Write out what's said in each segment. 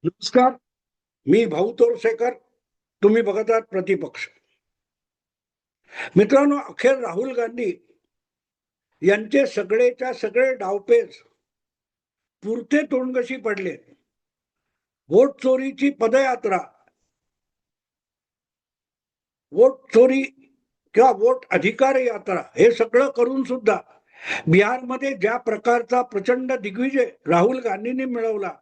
नमस्कार. मी भाऊ तोरसेकर. तुम्ही बघत आहात प्रतिपक्ष. मित्रांनो, अखेर राहुल गांधी यांचे सगळेच्या सगळे डावपेच पुरते तोंडगशी पडले. वोट चोरीची पदयात्रा, वोट चोरी किंवा वोट अधिकार यात्रा हे सगळं करून सुद्धा बिहारमध्ये ज्या प्रकारचा प्रचंड दिग्विजय राहुल गांधींनी मिळवला,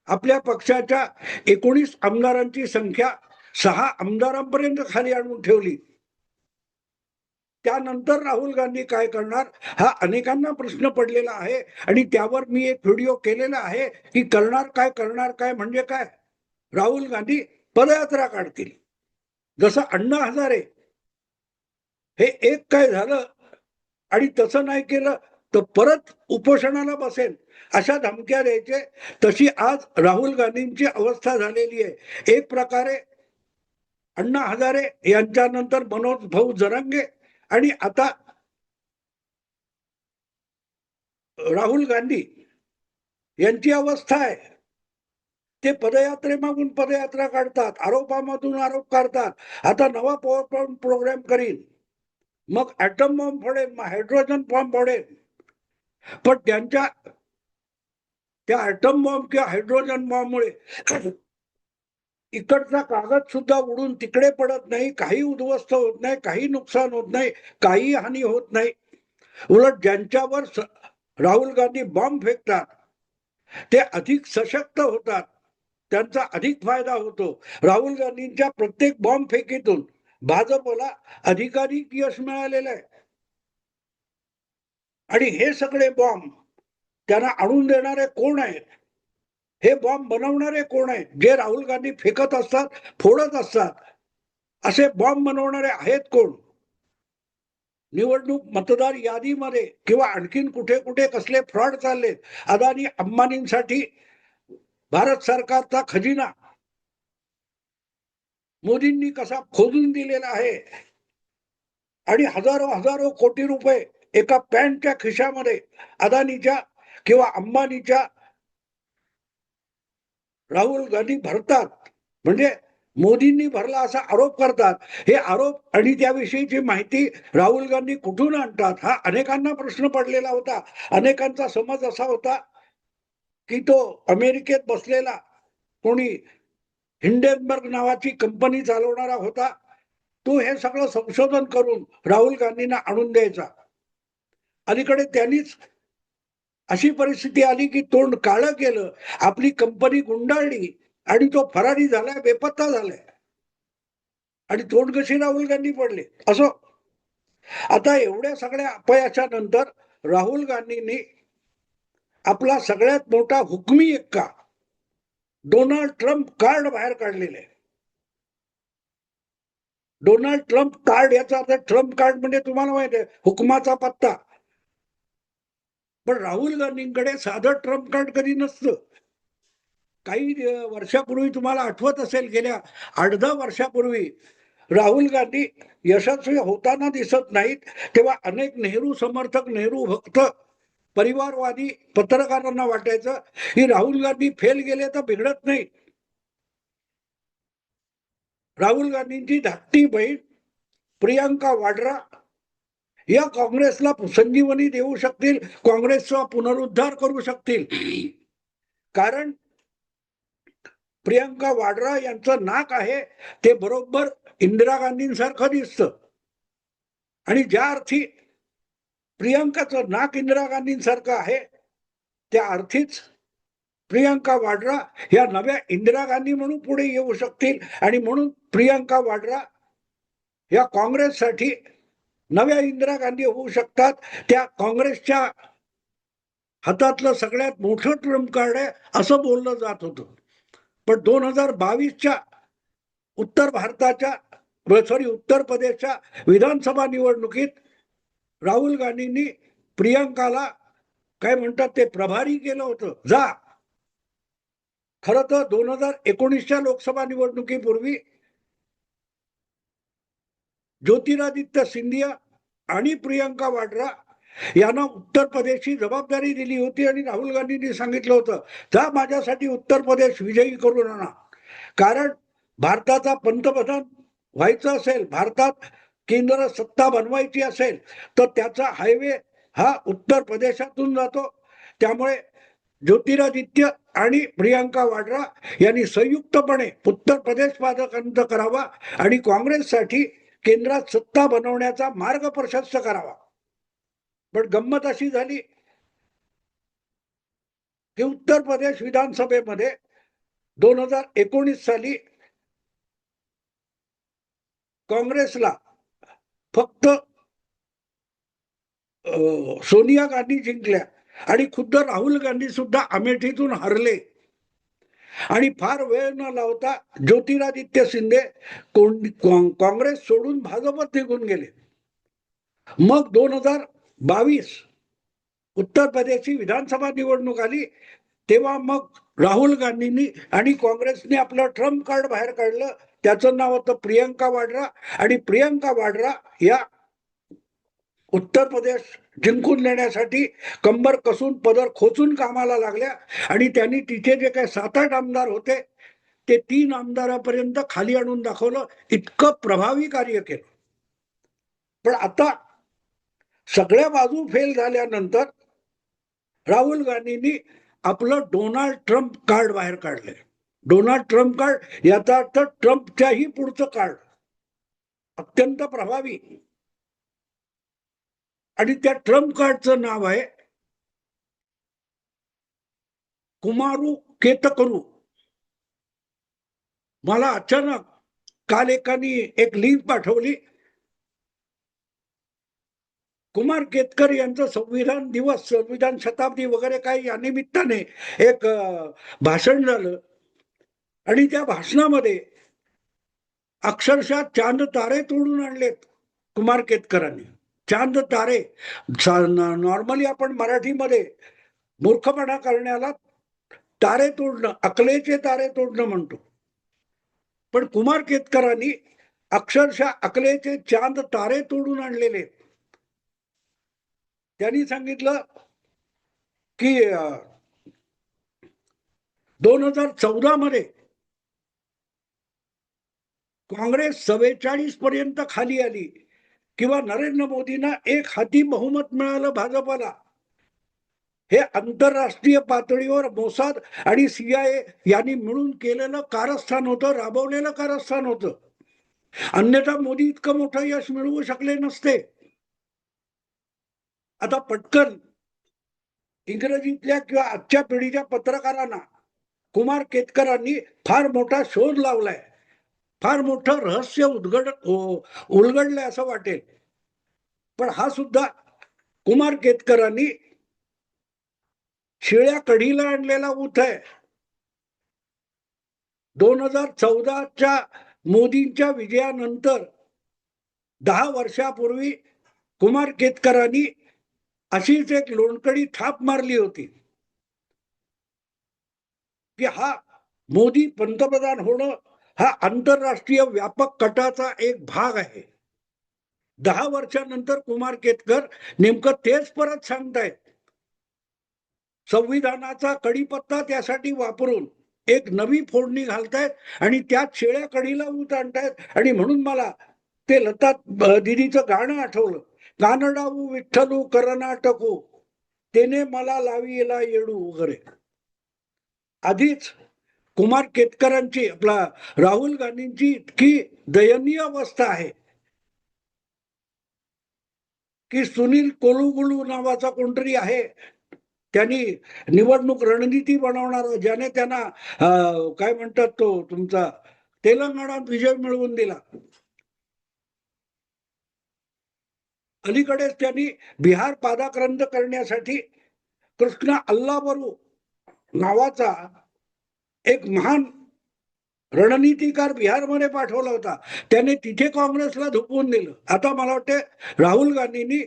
आपल्या पक्षाच्या 19 आमदारांची संख्या 6 आमदारांपर्यंत खाली आणून ठेवली. त्यानंतर राहुल गांधी काय करणार हा अनेकांना प्रश्न पडलेला आहे. आणि त्यावर मी एक व्हिडिओ केलेला आहे की करणार काय म्हणजे काय. राहुल गांधी पदयात्रा काढतील. जसं अण्णा हजारे हे एक काय झालं आणि तसं नाही केलं तर परत उपोषणाला बसेल अशा धमक्या द्यायचे, तशी आज राहुल गांधींची अवस्था झालेली आहे. एक प्रकारे अण्णा हजारे यांच्यानंतर मनोज भाऊ जरांगे आणि आता राहुल गांधी यांची अवस्था आहे. ते पदयात्रेमागून पदयात्रा काढतात, आरोपामधून आरोप काढतात. आता नवा पॉवर प्रोग्राम करीन, मग ऍटम बॉम्ब फोडेल, मग हायड्रोजन बॉम्ब फोडेल. पण त्यांच्या त्या ऍटम बॉम्ब किंवा हायड्रोजन बॉम्बमुळे इकडचा कागद सुद्धा उडून तिकडे पडत नाही, काही उद्ध्वस्त होत नाही, काही नुकसान होत नाही, काही हानी होत नाही. उलट ज्यांच्यावर राहुल गांधी बॉम्ब फेकतात ते अधिक सशक्त होतात, त्यांचा अधिक फायदा होतो. राहुल गांधींच्या प्रत्येक बॉम्ब फेकीतून भाजपला अधिकाधिक यश मिळालेलं आहे. आणि हे सगळे बॉम्ब त्यांना आणून देणारे कोण आहेत, हे बॉम्ब बनवणारे कोण आहेत, जे राहुल गांधी फेकत असतात, फोडत असतात, असे बॉम्ब बनवणारे आहेत कोण. निवडणूक मतदार यादीमध्ये किंवा आणखीन कुठे कुठे कसले फ्रॉड चाललेत. अदानी अंबानींसाठी भारत सरकारचा खजिना मोदींनी कसा खोदून दिलेला आहे आणि हजारो हजारो कोटी रुपये एका पॅन्टच्या खिशामध्ये अदानीच्या किंवा अंबानीच्या राहुल गांधी भरतात. म्हणजे मोदींनी भरला असा आरोप करतात. हे आरोप आणि त्याविषयीची माहिती राहुल गांधी कुठून आणतात हा अनेकांना प्रश्न पडलेला होता. अनेकांचा समज असा होता की तो अमेरिकेत बसलेला कोणी हिंडेनबर्ग नावाची कंपनी चालवणारा होता, तो हे सगळं संशोधन करून राहुल गांधींना आणून द्यायचा. अलीकडे त्यांनीच अशी परिस्थिती आली की तोंड काळं केलं, आपली कंपनी गुंडाळली आणि तो फरारी झालाय, बेपत्ता झालाय आणि तोंड कशी राहुल गांधी पडले. असो, आता एवढ्या सगळ्या अपयशा नंतर राहुल गांधींनी आपला सगळ्यात मोठा हुकमी एक्का डोनाल्ड ट्रम्प कार्ड बाहेर काढलेले. डोनाल्ड ट्रम्प कार्ड याचा अर्थ ट्रम्प कार्ड म्हणजे तुम्हाला माहिती आहे हुकमाचा पत्ता. पण राहुल गांधींकडे साधं ट्रम्प कार्ड कधी नसतं. काही वर्षापूर्वी तुम्हाला आठवत असेल, गेल्या 8-10 वर्षापूर्वी राहुल गांधी यशस्वी होताना दिसत नाहीत, तेव्हा अनेक नेहरू समर्थक, नेहरू भक्त, परिवारवादी पत्रकारांना वाटायचं की राहुल गांधी फेल गेले तर बिघडत नाही. राहुल गांधींची धाकटी बहीण प्रियांका वाड्रा या काँग्रेसला संजीवनी देऊ शकतील, काँग्रेसचा पुनरुद्धार करू शकतील. कारण प्रियांका वाड्रा यांचं नाक आहे ते बरोबर इंदिरा गांधींसारखं दिसतं. आणि ज्या अर्थी प्रियांकाचं नाक इंदिरा गांधींसारखं आहे, त्या अर्थीच प्रियांका वाड्रा या नव्या इंदिरा गांधी म्हणून पुढे येऊ शकतील. आणि म्हणून प्रियांका वाड्रा या काँग्रेससाठी नव्या इंदिरा गांधी होऊ शकतात. त्या काँग्रेसच्या हातातलं सगळ्यात मोठं ट्रम्प कार्ड आहे असं बोललं जात होतं. पण 2022च्या उत्तर उत्तर प्रदेशच्या विधानसभा निवडणुकीत राहुल गांधींनी प्रियांकाला काय म्हणतात ते प्रभारी केलं होतं. जा. खरं तर 2019च्या लोकसभा निवडणुकीपूर्वी ज्योतिरादित्य सिंधिया आणि प्रियांका वाड्रा यांना उत्तर प्रदेशची जबाबदारी दिली होती आणि राहुल गांधींनी सांगितलं होतं जा माझ्यासाठी उत्तर प्रदेश विजयी करून आणा. कारण भारताचा पंतप्रधान व्हायचं असेल, भारतात केंद्र सत्ता बनवायची असेल तर त्याचा हायवे हा उत्तर प्रदेशातून जातो. त्यामुळे ज्योतिरादित्य आणि प्रियंका वाड्रा यांनी संयुक्तपणे उत्तर प्रदेश पादाक्रांत करावा आणि काँग्रेससाठी केंद्रात सत्ता बनवण्याचा मार्ग प्रशस्त करावा. पण गंमत अशी झाली की उत्तर प्रदेश विधानसभेमध्ये 2019 साली काँग्रेसला फक्त सोनिया गांधी जिंकल्या आणि खुद्द राहुल गांधी सुद्धा अमेठीतून हरले आणि फार वेळ न लावता ज्योतिरादित्य सिंधे काँग्रेस सोडून भाजपत निघून गेले. मग 2022 उत्तर प्रदेशची विधानसभा निवडणूक आली तेव्हा मग राहुल गांधींनी आणि काँग्रेसने आपलं ट्रम्प कार्ड बाहेर काढलं. त्याचं नाव होतं प्रियंका वाड्रा आणि प्रियंका वाड्रा या उत्तर प्रदेश जिंकून नेण्यासाठी कंबर कसून पदर खोचून कामाला लागल्या आणि त्यांनी तिथे जे काही 7-8 आमदार होते ते 3 आमदारापर्यंत खाली आणून दाखवलं. इतकं प्रभावी कार्य केलं. पण आता सगळ्या बाजू फेल झाल्यानंतर राहुल गांधींनी आपलं डोनाल्ड ट्रम्प कार्ड बाहेर काढले. डोनाल्ड ट्रम्प कार्ड याचा अर्थ ट्रम्पच्याही पुढचं कार्ड, अत्यंत प्रभावी. आणि त्या ट्रम्प कार्डचं नाव आहे कुमारू केतकरू. मला अचानक काल एकाने एक लिंक पाठवली. कुमार केतकर यांचं संविधान दिवस, संविधान शताब्दी वगैरे काही या निमित्ताने एक भाषण झालं आणि त्या भाषणामध्ये अक्षरशः चांद तारे तोडून आणलेत कुमार केतकरांनी. चांद तारे नॉर्मली आपण मराठीमध्ये मूर्खपणा करण्याला तारे तोडणं, अकलेचे तारे तोडणं म्हणतो. पण कुमार केतकरांनी अक्षरशः अकलेचे चांद तारे तोडून आणलेले. त्यांनी सांगितलं की 2014 मध्ये काँग्रेस 44 पर्यंत खाली आली किंवा नरेंद्र मोदींना एक हाती बहुमत मिळालं भाजपला. हे आंतरराष्ट्रीय पातळीवर मोसाद आणि CIA यांनी मिळून केलेलं कारस्थान होतं, राबवलेलं कारस्थान होतं. अन्यथा मोदी इतकं मोठं यश मिळवू शकले नसते. आता पटकन इंग्रजीतल्या किंवा आजच्या पिढीच्या पत्रकारांना कुमार केतकरांनी फार मोठा शोध लावलाय, फार मोठं रहस्य उलगडलंय असं वाटेल. पण हा सुद्धा कुमार केतकरांनी शिळ्या कढीला आणलेला ऊत आहे. 2014च्या मोदींच्या विजयानंतर 10 वर्षापूर्वी कुमार केतकरांनी अशीच एक लोणकडी थाप मारली होती की हा मोदी पंतप्रधान होणं हा आंतरराष्ट्रीय व्यापक कटाचा एक भाग आहे. 10 वर्षानंतर कुमार केतकर नेमकं तेच परत सांगतायत. संविधानाचा कडीपत्ता त्यासाठी वापरून एक नवी फोडणी घालतायत आणि त्यात शेळ्या कढीला ऊत आणतायत. आणि म्हणून मला ते लता दिदीचं गाणं आठवलं, कानडाऊ विठ्ठलू कर्नाटकू तेने मला लावीला येडू वगैरे. आधीच कुमार केतकरांची, आपला राहुल गांधींची इतकी दयनीय अवस्था आहे की सुनील कोलुगुलू नावाचा कोणतरी आहे, त्यांनी निवडणूक रणनीती बनवणार, ज्याने त्यांना काय म्हणतात तो तुमचा तेलंगणात विजय मिळवून दिला. अलीकडेच त्यांनी बिहार पादाक्रांत करण्यासाठी कृष्णा अल्लाबरू नावाचा एक महान रणनीतिकार बिहारमध्ये पाठवला होता. त्याने तिथे काँग्रेसला धुपवून दिलं. आता मला वाटतं राहुल गांधींनी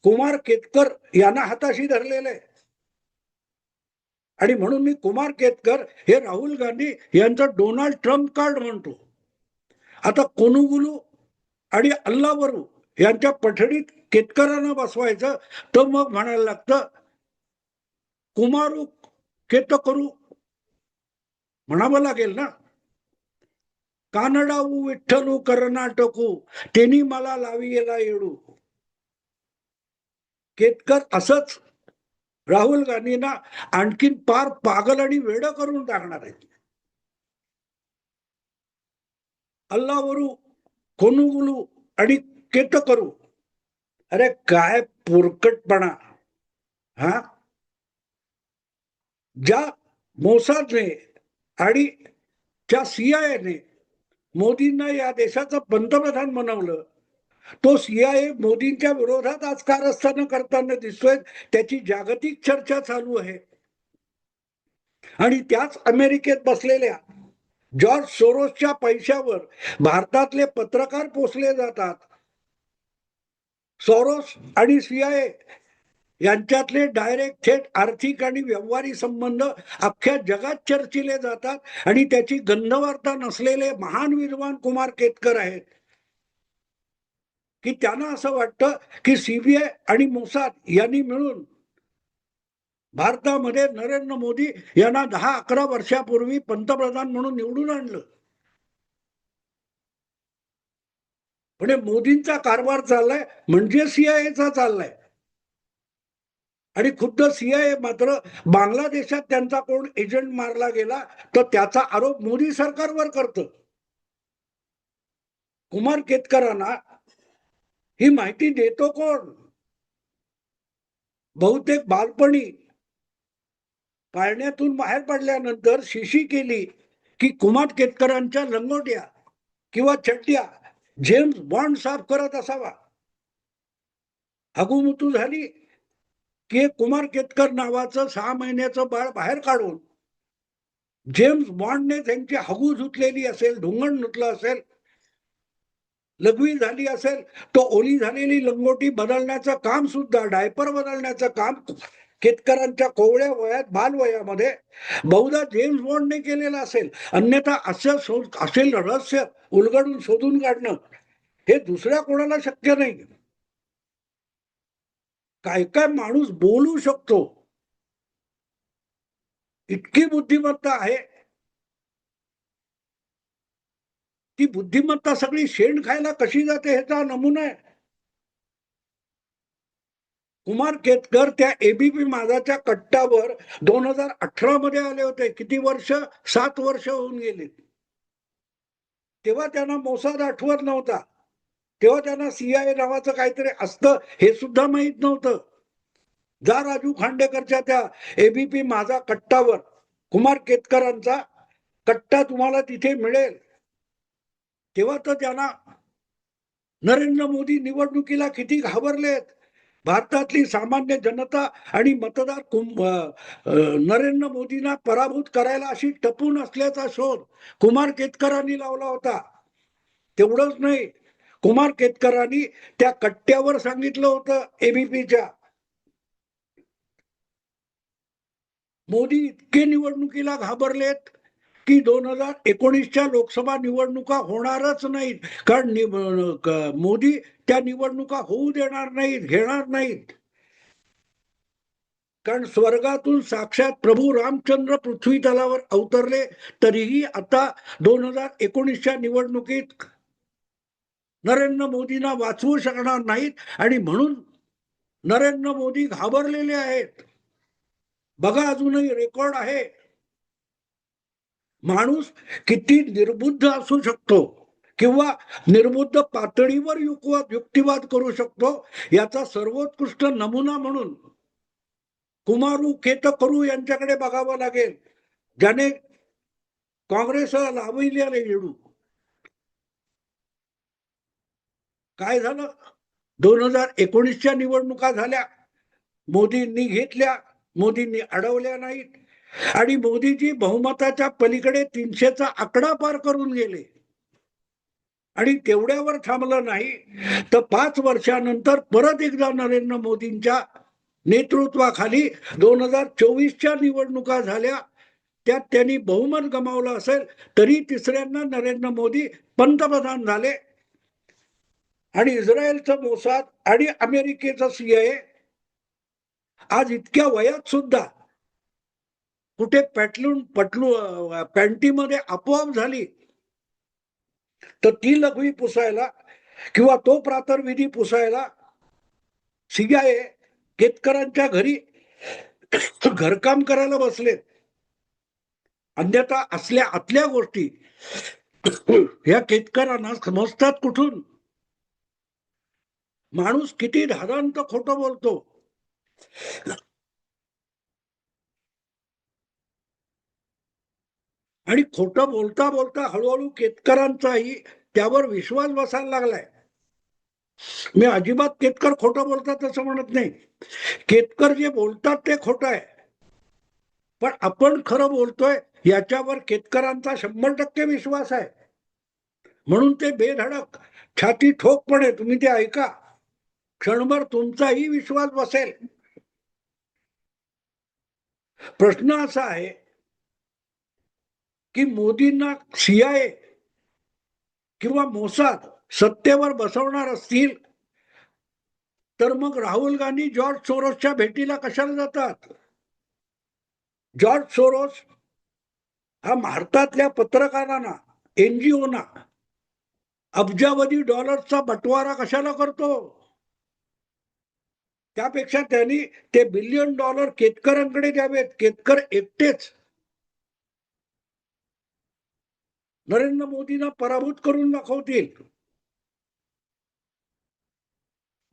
कुमार केतकर यांना हाताशी धरलेलं आहे आणि म्हणून मी कुमार केतकर हे राहुल गांधी यांचं डोनाल्ड ट्रम्प कार्ड म्हणतो. आता कोनुगुलू आणि अल्लावरू यांच्या पठडीत केतकरांना बसवायचं तर मग म्हणायला लागतं कुमारू केतकरू म्हणावं लागेल ना. कानडाऊ विठ्ठलू कर्नाटकू त्यांनी मला लाविला येडू. केतकर असंच राहुल गांधींना आणखीन पार पागल आणि वेड करून टाकणार आहे. अल्लावरू कोनुगुलू आणि केतकरू, अरे काय पोरकटपणा. हा, ज्या मोसादने आणि ज्या सीआयएने मोदींना या देशाचं पंतप्रधान बनवलं, तो सीआयए मोदींच्या विरोधात आज कारस्थानं करताना दिसतोय. त्याची जागतिक चर्चा चालू आहे. आणि त्याच अमेरिकेत बसलेल्या जॉर्ज सोरोसच्या पैशावर भारतातले पत्रकार पोसले जातात. सोरोस आणि सीआयए यांच्यातले डायरेक्ट थेट आर्थिक आणि व्यवहारी संबंध अख्ख्या जगात चर्चिले जातात. आणि त्याची गंधवार्ता नसलेले महान विद्वान कुमार केतकर आहेत की त्यांना असं वाटतं की सीबीआय आणि मोसाद यांनी मिळून भारतामध्ये नरेंद्र मोदी यांना 10-11 वर्षापूर्वी पंतप्रधान म्हणून निवडून आणलं. म्हणजे मोदींचा कारभार चाललाय म्हणजे सीआयएचा चाललाय. आणि खुद्द सीआयए मात्र बांगलादेशात त्यांचा कोण एजंट मारला गेला तर त्याचा आरोप मोदी सरकारवर करतं. कुमार केतकरांना ही माहिती देतो कोण? बहुतेक बालपणी पाळण्यातून बाहेर पडल्यानंतर शिशी केली की कुमार केतकरांच्या लंगोट्या किंवा चड्ड्या जेम्स बॉन्ड साफ करत असावा. हगुमुतू झाली की कुमार केतकर नावाचं 6 महिन्याचं बाळ बाहेर काढून जेम्स बॉन्डने त्यांची हगू धुतलेली असेल, ढुंगण धुतलं असेल, लघवी झाली असेल, तो ओली झालेली लंगोटी बदलण्याचं काम सुद्धा, डायपर बदलण्याचं काम केतकरांच्या कोवळ्या वयात, बालवयामध्ये बहुधा जेम्स बॉन्डने केलेलं असेल. अन्यथा असेल रहस्य उलगडून शोधून काढणं हे दुसऱ्या कोणाला शक्य नाही. काय काय माणूस बोलू शकतो, इतकी बुद्धिमत्ता आहे. ती बुद्धिमत्ता सगळी शेण खायला कशी जाते ह्याचा नमुना आहे. कुमार केतकर त्या एबीपी माझाच्या कट्टावर 2018 मध्ये आले होते. किती वर्ष? 7 वर्ष होऊन गेले. तेव्हा त्यांना मोसाद आठवत नव्हता. तेव्हा त्यांना सीआयए नावाचं काहीतरी असतं हे सुद्धा माहित नव्हतं. जा राजू खांडेकरच्या त्या एबीपी माझा कट्टावर कुमार केतकरांचा कट्टा तुम्हाला तिथे मिळेल. तेव्हा तर त्यांना नरेंद्र मोदी निवडणुकीला किती घाबरलेत. भारतातली सामान्य जनता आणि मतदार नरेंद्र मोदींना पराभूत करायला अशी टपून असल्याचा शोध कुमार केतकरांनी लावला होता. तेवढंच नाही, कुमार केतकरांनी त्या कट्ट्यावर सांगितलं होतं एबीपीच्या, मोदी इतके निवडणुकीला घाबरलेत की 2019च्या लोकसभा निवडणुका होणारच नाहीत. कारण मोदी त्या निवडणुका होऊ देणार नाहीत, घेणार नाहीत. कारण स्वर्गातून साक्षात प्रभू रामचंद्र पृथ्वी तलावर अवतरले तरीही आता 2019च्या निवडणुकीत नरेंद्र मोदींना वाचवू शकणार नाहीत. आणि म्हणून नरेंद्र मोदी घाबरलेले आहेत. बघा, अजूनही रेकॉर्ड आहे. माणूस किती निर्बुद्ध असू शकतो किंवा निर्बुद्ध पातळीवर युक्तिवाद करू शकतो याचा सर्वोत्कृष्ट नमुना म्हणून कुमारू केतकरू यांच्याकडे बघावं लागेल, ज्याने काँग्रेसला लावलेले येडू. काय झालं? 2019च्या निवडणुका झाल्या, मोदींनी घेतल्या, मोदींनी अडवल्या नाहीत. आणि मोदीजी बहुमताच्या पलीकडे 300चा आकडा पार करून गेले. आणि तेवढ्यावर थांबलं नाही तर 5 वर्षानंतर परत एकदा नरेंद्र मोदींच्या नेतृत्वाखाली 2024च्या निवडणुका झाल्या. त्यात त्यांनी बहुमत गमावलं असेल तरी तिसऱ्यांदा नरेंद्र मोदी पंतप्रधान झाले. आणि इस्रायलचं मोसाद आणि अमेरिकेचं CIA आज इतक्या वयात सुद्धा कुठे पॅन्टीमध्ये आपोआप झाली तर ती लघवी पुसायला किंवा तो प्रातर्विधी पुसायला CIA केतकरांच्या घरी घरकाम करायला बसलेत. अन्यथा असल्या आतल्या गोष्टी ह्या केतकरांना समजतात कुठून? माणूस किती धादांत खोटं बोलतो. आणि खोटं बोलता बोलता हळूहळू केतकरांचाही त्यावर विश्वास बसायला लागलाय. मी अजिबात केतकर खोटं बोलतात असं म्हणत नाही. केतकर जे बोलतात ते खोटं आहे. पण आपण खरं बोलतोय याच्यावर केतकरांचा 100% विश्वास आहे. म्हणून ते बेधडक छाती ठोकपणे तुम्ही ते ऐका. क्षणभर तुमचाही विश्वास बसेल. प्रश्न असा आहे की मोदींना CIA किंवा मोसाद सत्तेवर बसवणार असतील तर मग राहुल गांधी जॉर्ज सोरोसच्या भेटीला कशाला जातात? जॉर्ज सोरोस हा भारतातल्या पत्रकारांना, NGOना अब्जावधी डॉलर्सचा बटवारा कशाला करतो? त्यापेक्षा त्यांनी ते $1 बिलियन केतकरांकडे द्यावेत. केतकर एकटेच नरेंद्र मोदींना पराभूत करून दाखवतील.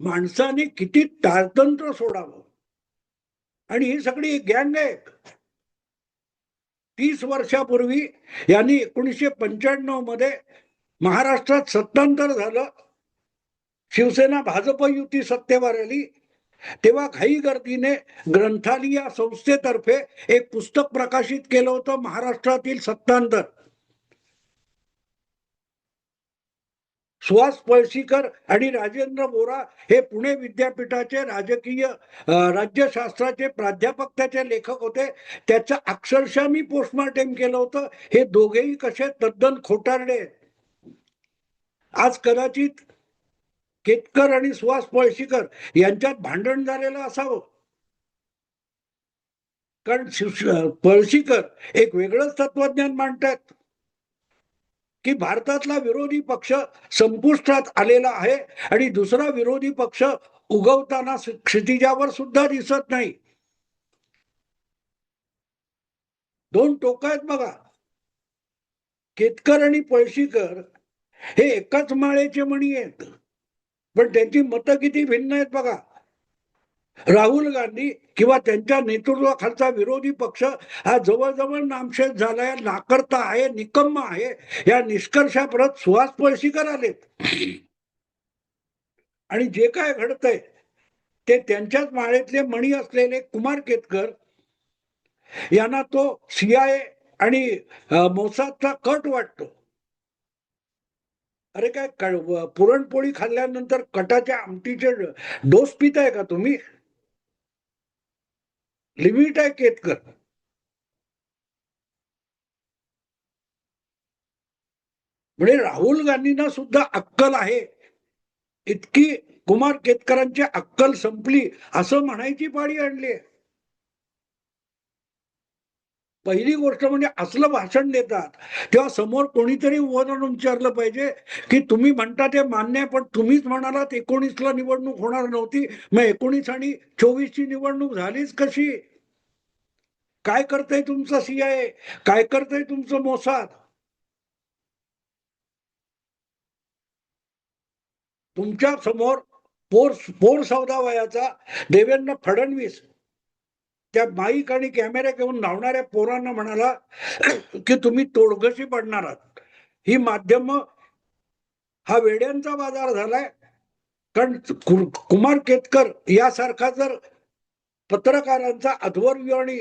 माणसाने किती ताळतंत्र सोडावं. आणि ही सगळी गँग आहे. 30 वर्षापूर्वी यांनी 1995 मध्ये महाराष्ट्रात सत्तांतर झालं. शिवसेना भाजप युती सत्तेवर आली. तेव्हा घाई गर्दीने ग्रंथालय या संस्थेतर्फे एक पुस्तक प्रकाशित केलं होतं, महाराष्ट्रातील सत्तांतर. सुहास पळशीकर आणि राजेंद्र बोरा हे पुणे विद्यापीठाचे राज्यशास्त्राचे प्राध्यापक त्याचे लेखक होते. त्याचं अक्षरशः मी पोस्टमार्टम केलं होतं. हे दोघेही कसे तद्दन खोटारडे. आज कदाचित केतकर आणि सुहास पळशीकर यांच्यात भांडण झालेलं असावं. कारण पळशीकर एक वेगळंच तत्वज्ञान मांडतात की भारतातला विरोधी पक्ष संपुष्टात आलेला आहे आणि दुसरा विरोधी पक्ष उगवताना क्षितिजावर सुद्धा दिसत नाही. दोन टोक आहेत बघा. केतकर आणि पळशीकर हे एकाच माळेचे मणी आहेत, पण त्यांची मतं किती भिन्न आहेत बघा. राहुल गांधी किंवा त्यांच्या नेतृत्वाखालचा विरोधी पक्ष हा जवळजवळ नामशेष झालाय, नाकर्ता आहे, निकम्मा आहे. या निष्कर्षाप्रत सुहास पळशीकर आलेत. आणि जे काय घडतंय ते त्यांच्याच माळेतले मणी असलेले कुमार केतकर यांना तो CIA आणि मोसादचा कट वाटतो. अरे काय पुरणपोळी खाल्ल्यानंतर कटाच्या आमटीचे डोस पिताय का तुम्ही? लिमिट आहे केतकर. म्हणजे राहुल गांधींना सुद्धा अक्कल आहे इतकी कुमार केतकरांची अक्कल संपली असं म्हणायची पाळी आणली. पहिली गोष्ट म्हणजे असलं भाषण देतात तेव्हा समोर कोणीतरी उभं विचारलं पाहिजे की तुम्ही म्हणता ते मान्य आहे, पण तुम्हीच म्हणालात 19ला निवडणूक होणार नव्हती, मग 19 आणि 24ची निवडणूक झालीच कशी? काय करतंय तुमचं CIA? काय करतंय तुमचं मोसाद? तुमच्या समोर पोर 14 वयाचा देवेंद्र फडणवीस त्या माईक आणि कॅमेरा घेऊन धावणाऱ्या पोरांना म्हणाला की तुम्ही तोडगशी पडणार आहात. ही माध्यम हा वेड्यांचा बाजार झालाय. कारण कुमार केतकर यासारखा जर पत्रकारांचा अध्वर्य आणि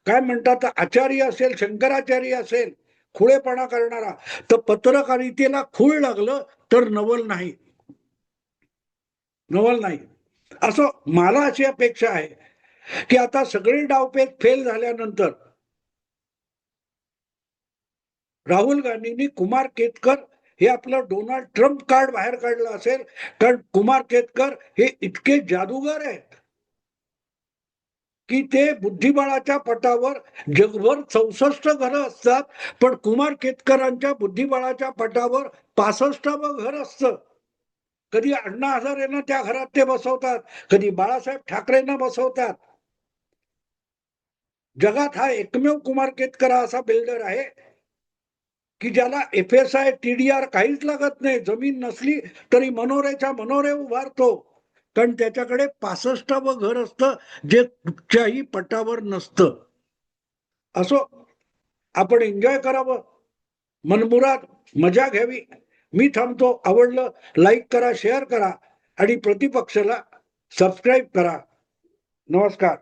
काय म्हणतात आचार्य असेल, शंकराचार्य असेल, खुळेपणा करणारा, तर पत्रकारितेला खूळ लागलं तर नवल नाही. नवल नाही. असं मला अशी अपेक्षा आहे की आता सगळे डावपेच फेल झाल्यानंतर राहुल गांधींनी कुमार केतकर हे आपलं डोनाल्ड ट्रम्प कार्ड बाहेर काढलं असेल, कारण कुमार केतकर हे इतके जादूगार आहेत की ते बुद्धिबळाच्या पटावर जगभर 64 घरं असतात, पण कुमार केतकरांच्या बुद्धिबळाच्या पटावर 65वं घर असतं. कधी अण्णा हजारेंना त्या घरात ते बसवतात, कधी बाळासाहेब ठाकरेंना बसवतात. जगात हा एकमेव कुमार केतकर असा बिल्डर आहे की ज्याला FSI, TDR काहीच लागत नाही. जमीन नसली तरी मनोऱ्याच्या मनोरे उभारतो. कारण त्याच्याकडे 65वं घर असतं, जे कुठच्याही पटावर नसतं. असो, आपण एन्जॉय करावं, मनमुराद मजा घ्यावी. मी थांबतो. आवडलं लाईक करा, शेअर करा आणि प्रतिपक्षाला सबस्क्राईब करा. नमस्कार.